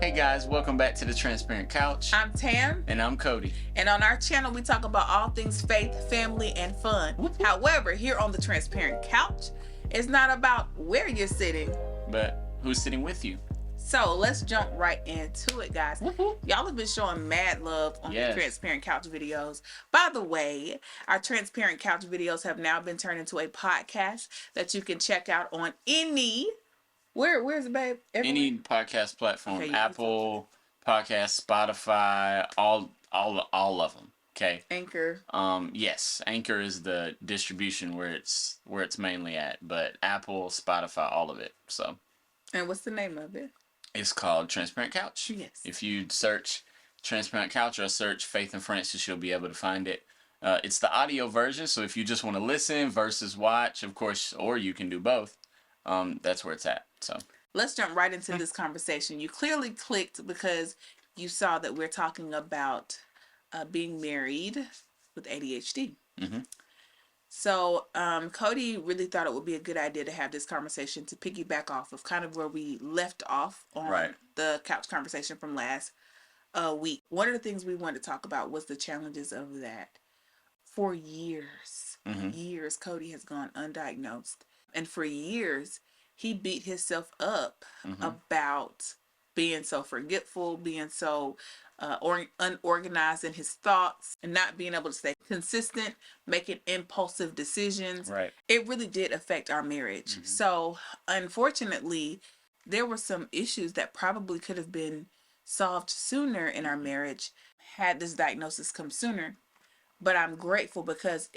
Hey guys, welcome back to the Transparent Couch. I'm Tam. And I'm Cody. And on our channel, we talk about all things faith, family, and fun. However, here on the Transparent Couch, it's not about where you're sitting, but who's sitting with you. So let's jump right into it, guys. Y'all have been showing mad love on the Transparent Couch videos. By the way, our Transparent Couch videos have now been turned into a podcast that you can check out on any... Where's it, babe? Everywhere? Any podcast platform, okay, Apple Podcast, Spotify, all of them. Okay. Anchor. Yes, Anchor is the distribution where it's mainly at, but Apple, Spotify, all of it. So. And what's the name of it? It's called Transparent Couch. Yes. If you search Transparent Couch or search Faith and Francis, you'll be able to find it. It's the audio version, so if you just want to listen versus watch, of course, or you can do both. That's where it's at. So let's jump right into this conversation. You clearly clicked because you saw that we're talking about being married with ADHD. Mm-hmm. So Cody really thought it would be a good idea to have this conversation to piggyback off of kind of where we left off on the couch conversation from last week. One of the things we wanted to talk about was the challenges of that. For years, Cody has gone undiagnosed. And for years, he beat himself up about being so forgetful, being so unorganized in his thoughts, and not being able to stay consistent, making impulsive decisions. Right. It really did affect our marriage. So, unfortunately, there were some issues that probably could have been solved sooner in our marriage had this diagnosis come sooner. But I'm grateful because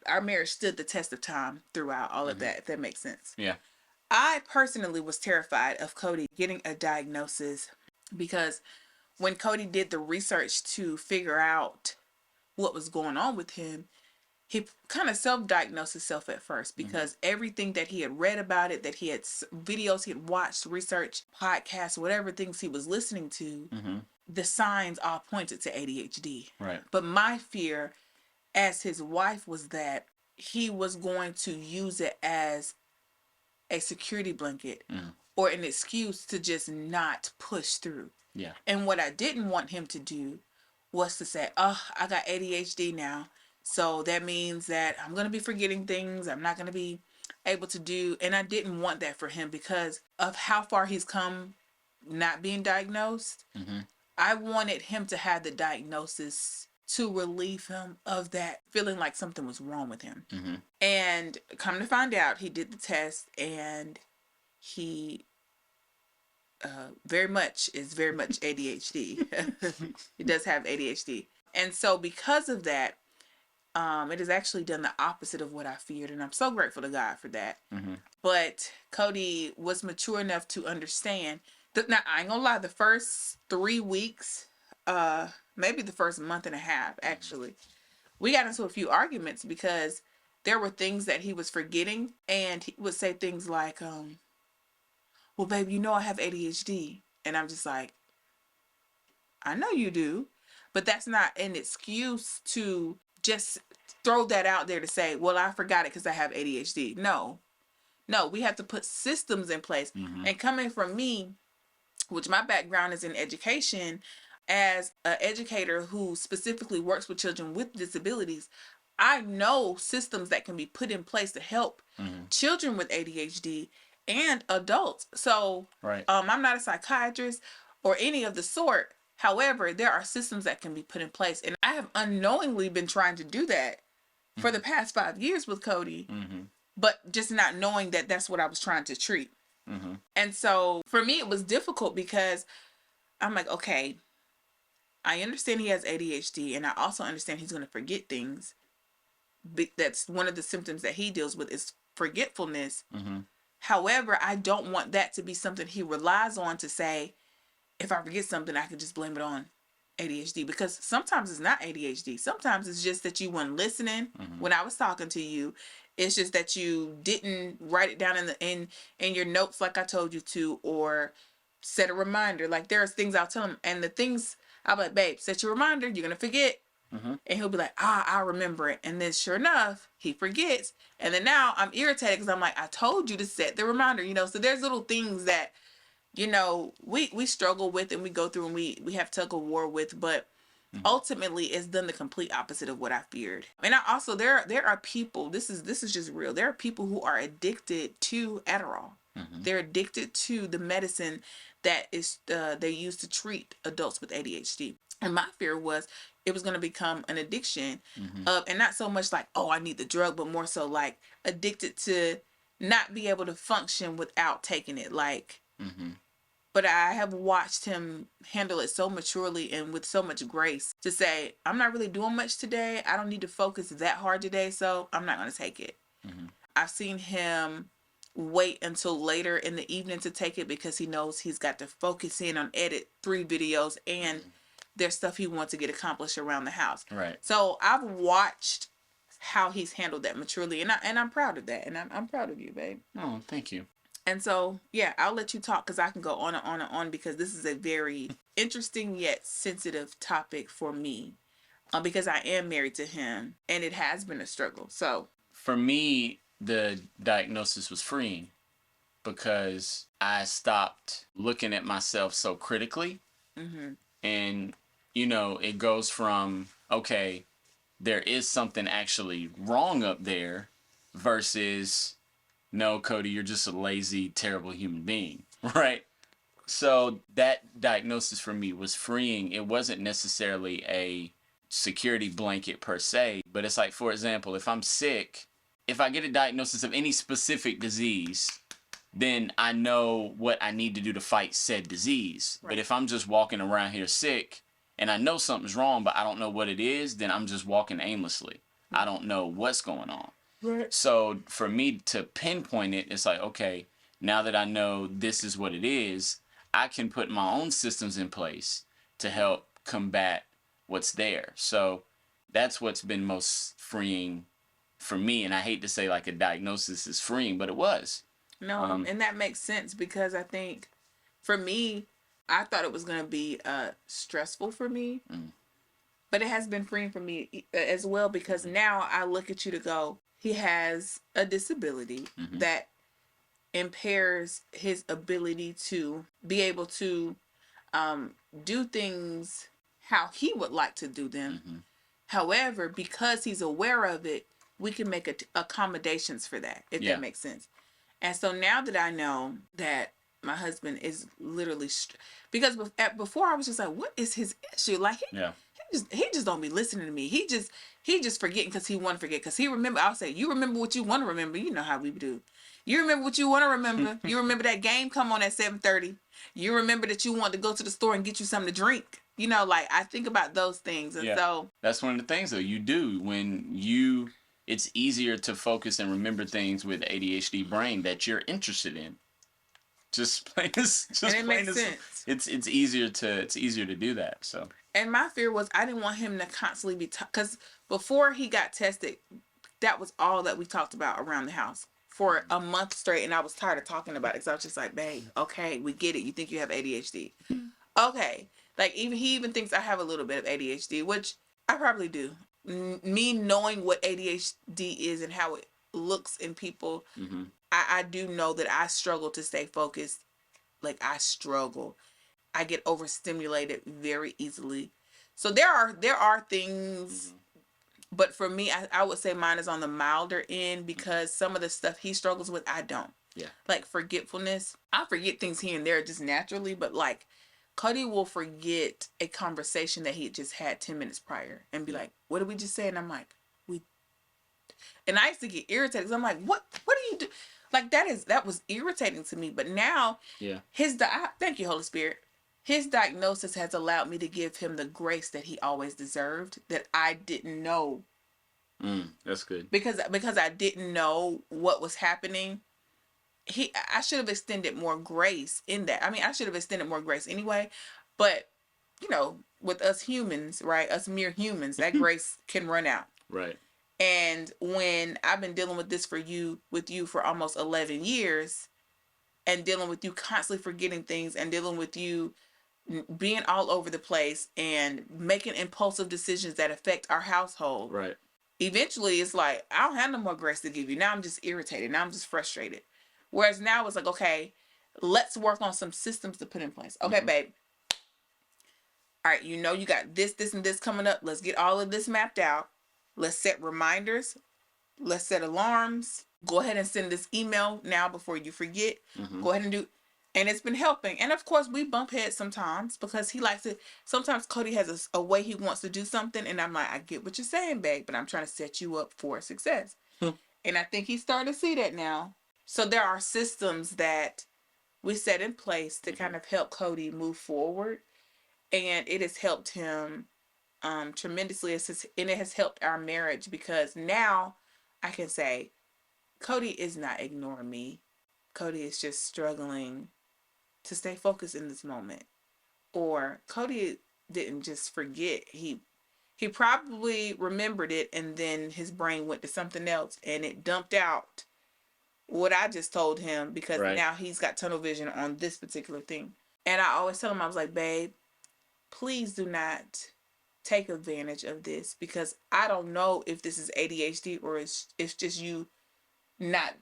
our marriage stood the test of time throughout all of that, if that makes sense. Yeah. I personally was terrified of Cody getting a diagnosis because when Cody did the research to figure out what was going on with him, he kind of self-diagnosed himself at first because everything that he had read about it, that he had videos he had watched, research, podcasts, whatever things he was listening to, the signs all pointed to ADHD. Right. But my fear as his wife was that he was going to use it as a security blanket or an excuse to just not push through. Yeah. And what I didn't want him to do was to say, oh, I got ADHD now. So that means that I'm going to be forgetting things. I'm not going to be able to do. And I didn't want that for him because of how far he's come not being diagnosed. I wanted him to have the diagnosis to relieve him of that feeling like something was wrong with him. And come to find out, he did the test and he very much ADHD. He does have ADHD. And so because of that, it has actually done the opposite of what I feared. And I'm so grateful to God for that. But Cody was mature enough to understand that. Now, I ain't gonna lie, the first 3 weeks, maybe the first month and a half, actually, we got into a few arguments because there were things that he was forgetting, and he would say things like, well, babe, you know I have ADHD. And I'm just like, I know you do, but that's not an excuse to just throw that out there to say, well, I forgot it because I have ADHD. No, we have to put systems in place. And coming from me, which my background is in education, as an educator who specifically works with children with disabilities, I know systems that can be put in place to help children with ADHD and adults. So I'm not a psychiatrist or any of the sort. However, there are systems that can be put in place. And I have unknowingly been trying to do that for the past 5 years with Cody, but just not knowing that that's what I was trying to treat. And so for me, it was difficult because I'm like, okay, I understand he has ADHD, and I also understand he's going to forget things. That's one of the symptoms that he deals with is forgetfulness. However, I don't want that to be something he relies on to say, if I forget something, I can just blame it on ADHD. Because sometimes it's not ADHD. Sometimes it's just that you weren't listening when I was talking to you. It's just that you didn't write it down in your notes like I told you to, or set a reminder. Like there's things I'll tell him, and the things I'll be like, babe, set your reminder, you're gonna forget. And he'll be like, I'll remember it. And then sure enough, he forgets. And then now I'm irritated because I'm like, I told you to set the reminder, So there's little things that we struggle with and we go through and we have tug of war with, but ultimately it's done the complete opposite of what I feared. And I also there are people, this is just real. There are people who are addicted to Adderall. They're addicted to the medicine that is they use to treat adults with ADHD. And my fear was it was going to become an addiction of, and not so much like, oh, I need the drug, but more so like addicted to not be able to function without taking it. Like, but I have watched him handle it so maturely and with so much grace to say, I'm not really doing much today. I don't need to focus that hard today, so I'm not going to take it. I've seen him wait until later in the evening to take it because he knows he's got to focus in on edit 3 videos and there's stuff he wants to get accomplished around the house. Right. So I've watched how he's handled that maturely, and I'm proud of that, and I'm proud of you, babe. Oh, thank you. And so, yeah, I'll let you talk because I can go on and on and on because this is a very interesting yet sensitive topic for me because I am married to him and it has been a struggle. So, for me, the diagnosis was freeing because I stopped looking at myself so critically. And, it goes from, okay, there is something actually wrong up there versus, no, Cody, you're just a lazy, terrible human being, right? So that diagnosis for me was freeing. It wasn't necessarily a security blanket per se, but it's like, for example, if I'm sick, if I get a diagnosis of any specific disease, then I know what I need to do to fight said disease. Right. But if I'm just walking around here sick and I know something's wrong, but I don't know what it is, then I'm just walking aimlessly. I don't know what's going on. Right. So for me to pinpoint it, it's like, okay, now that I know this is what it is, I can put my own systems in place to help combat what's there. So that's what's been most freeing for me. And I hate to say like a diagnosis is freeing, but it was. No, and that makes sense because I think for me, I thought it was going to be stressful for me. But it has been freeing for me as well because now I look at you to go, he has a disability that impairs his ability to be able to do things how he would like to do them. However, because he's aware of it, we can make accommodations for that, if that makes sense. And so now that I know that my husband is literally, because before I was just like, what is his issue? Like, he just don't be listening to me. He just forgetting because he want to forget. Because he remember, I'll say, you remember what you want to remember. You know how we do. You remember what you want to remember. You remember that game come on at 7:30. You remember that you want to go to the store and get you something to drink. Like I think about those things. And so that's one of the things though you do when it's easier to focus and remember things with ADHD brain that you're interested in. Just plain as sense. It's easier to do that. So. And my fear was I didn't want him to constantly be because before he got tested, that was all that we talked about around the house for a month straight, and I was tired of talking about it because I was just like, babe, okay, we get it. You think you have ADHD, okay? Like he even thinks I have a little bit of ADHD, which I probably do. Me knowing what ADHD is and how it looks in people, I do know that I struggle to stay focused. Like I struggle. I get overstimulated very easily. So there are things, but for me, I would say mine is on the milder end because some of the stuff he struggles with, I don't. Yeah. Like forgetfulness. I forget things here and there just naturally, but like Cody will forget a conversation that he just had 10 minutes prior and be like, what did we just say? And I'm like, and I used to get irritated because I'm like, what do you do? Like that was irritating to me. But now thank you, Holy Spirit. His diagnosis has allowed me to give him the grace that he always deserved that I didn't know. That's good. Because I didn't know what was happening. I should have extended more grace in that. I mean, I should have extended more grace anyway. But, with us humans, right? Us mere humans, that grace can run out. Right. And when I've been dealing with this with you for almost 11 years and dealing with you constantly forgetting things and dealing with you being all over the place and making impulsive decisions that affect our household. Right. Eventually it's like, I don't have no more grace to give you. Now I'm just irritated. Now I'm just frustrated. Whereas now it's like, okay, Let's work on some systems to put in place. Okay, babe. All right, you know you got this, this, and this coming up. Let's get all of this mapped out. Let's set reminders. Let's set alarms. Go ahead and send this email now before you forget. Go ahead and do. And it's been helping. And of course, we bump heads sometimes because he likes to. Sometimes Cody has a way he wants to do something. And I'm like, I get what you're saying, babe, but I'm trying to set you up for success. And I think he's starting to see that now. So there are systems that we set in place to kind of help Cody move forward. And it has helped him tremendously. And it has helped our marriage because now I can say, Cody is not ignoring me. Cody is just struggling to stay focused in this moment. Or Cody didn't just forget. He probably remembered it and then his brain went to something else and it dumped out what I just told him because now he's got tunnel vision on this particular thing. And I always tell him, I was like, babe, please do not take advantage of this because I don't know if this is ADHD or it's just you not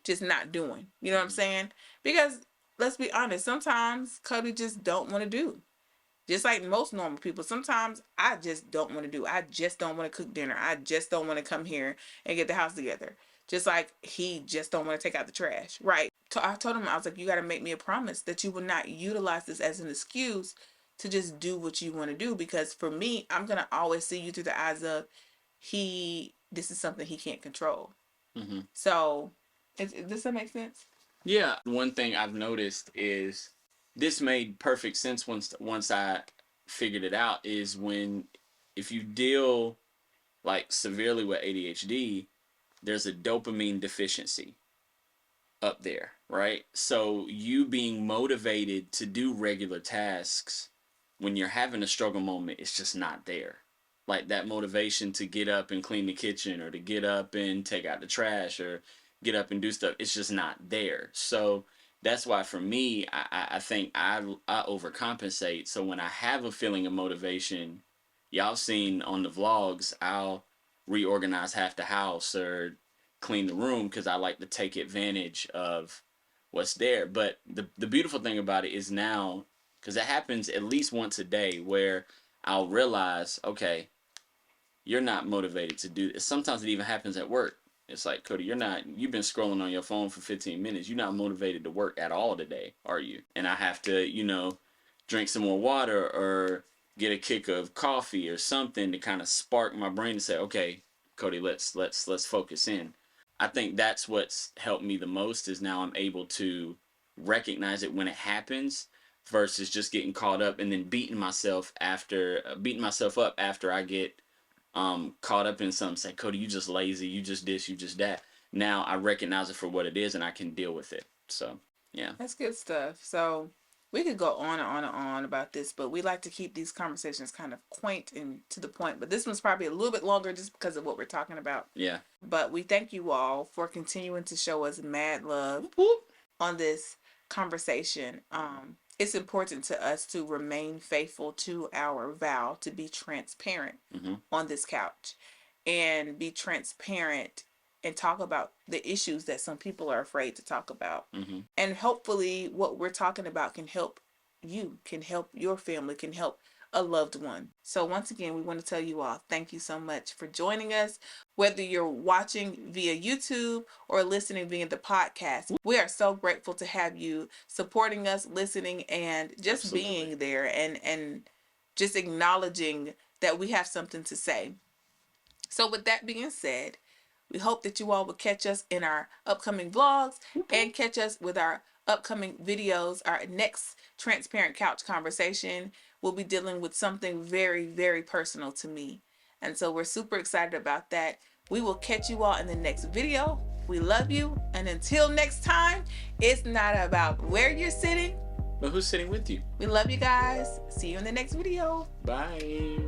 doing. You know what I'm saying? Because let's be honest, sometimes Cody just don't want to do. Just like most normal people, sometimes I just don't want to do. I just don't want to cook dinner. I just don't want to come here and get the house together. Just like he just don't want to take out the trash. Right. So I told him, I was like, you got to make me a promise that you will not utilize this as an excuse to just do what you want to do. Because for me, I'm going to always see you through the eyes of this is something he can't control. So does that make sense? Yeah. One thing I've noticed is this made perfect sense once I figured it out is if you deal like severely with ADHD, there's a dopamine deficiency up there, right? So you being motivated to do regular tasks when you're having a struggle moment, it's just not there. Like that motivation to get up and clean the kitchen or to get up and take out the trash or get up and do stuff, it's just not there. So that's why for me, I think I overcompensate. So when I have a feeling of motivation, y'all seen on the vlogs, I'll reorganize half the house or clean the room because I like to take advantage of what's there. But the beautiful thing about it is now, because it happens at least once a day where I'll realize, okay, you're not motivated to do this. Sometimes it even happens at work. It's like, Cody, you've been scrolling on your phone for 15 minutes. You're not motivated to work at all today, are you? And I have to, drink some more water or get a kick of coffee or something to kind of spark my brain to say, okay, Cody, let's focus in. I think that's what's helped me the most is now I'm able to recognize it when it happens versus just getting caught up and then beating myself up after I get caught up in something. Say, Cody, you just lazy, you just this, you just that. Now I recognize it for what it is and I can deal with it. So yeah, that's good stuff. So we could go on and on and on about this, but we like to keep these conversations kind of quaint and to the point. But this one's probably a little bit longer just because of what we're talking about. Yeah. But we thank you all for continuing to show us mad love on this conversation. It's important to us to remain faithful to our vow to be transparent on this couch and be transparent and talk about the issues that some people are afraid to talk about. And hopefully what we're talking about can help you, can help your family, can help a loved one. So once again, we want to tell you all, thank you so much for joining us. Whether you're watching via YouTube or listening via the podcast, we are so grateful to have you supporting us, listening, and just being there and just acknowledging that we have something to say. So with that being said, we hope that you all will catch us in our upcoming vlogs and catch us with our upcoming videos. Our next Transparent Couch conversation will be dealing with something very, very personal to me. And so we're super excited about that. We will catch you all in the next video. We love you. And until next time, it's not about where you're sitting, but who's sitting with you. We love you guys. See you in the next video. Bye.